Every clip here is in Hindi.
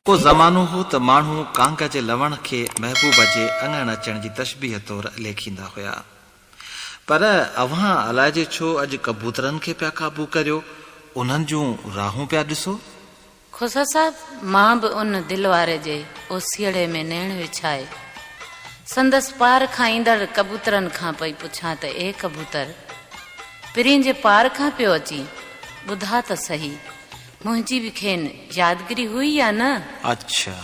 को ज़मानो हो त माण्हू कांग जे लवण खे महबूब जे अङण अचण जी तशबीह तौर लेखींदा हुया। पर अव्हां अलाए जे छो अॼु कबूतरनि खे पिया क़ाबू करियो, उन्हनि जूं राहूं पिया ॾिसो। खुसा साहब, मां बि उन दिल वारे जे ओसीड़े में नेण विछाए संदसि पार खां ईंदड़ कबूतरनि खां पई पुछां त ए कबूतर, पिरीं जे पार खां पियो अची, ॿुधा त सही, मुंहिंजी बि खेन यादगिरी हुई या न? अच्छा,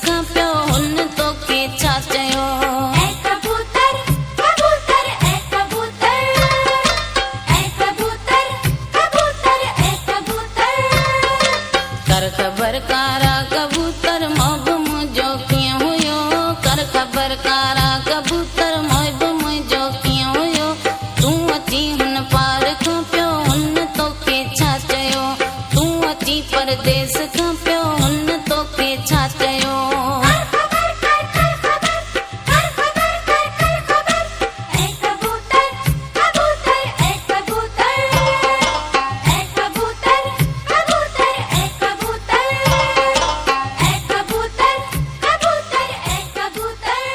खां पियो हुन तोखे छा चयो ऐ कबूतर कबूतर ऐ कबूतर ऐ कबूतर कबूतर ऐ कबूतर कर ख़बर कारा कबूतर मोब मुंहिंजो कीअं हुयो कर ख़बर कारा कबूतर मोब मुंहिंजो कीअं हुयो तूं अची हुन पार खां पियो हुन तोखे छा चयो तूं अची परदेस खां पियो हुन तोखे छा चयो ऐ कबूतर कबूतर ऐ कबूतर ऐ कबूतर कबूतर ऐ कबूतर ऐ कबूतर कबूतर ऐ कबूतर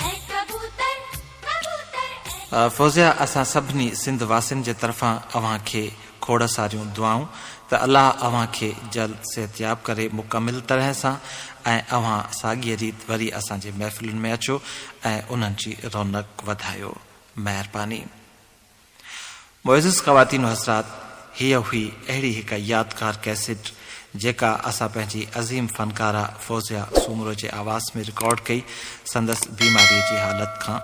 ऐ कबूतर कबूतर फौजिया असां सभिनी सिंध वासियुनि जे तरफ़ां अव्हां खे खोड़ सारियूं दुआऊं त अल्लाह अव्हां खे जल्द सेहतियाब करे मुकमिल तरह सां ऐं अव्हां साॻीअ रीति वरी असांजे महफ़िलुनि में अचो ऐं उन्हनि जी रौनक वधायो महिरबानी मुअज़्ज़िज़ ख़वातीन हज़रात हीअ हुई अहिड़ी हिक यादगार कैसेट जेका असां पंहिंजी अज़ीम फ़नकारा फौजिया सूमरो जे आवाज़ में रिकॉर्ड कई संदसि बीमारीअ जी हालत खां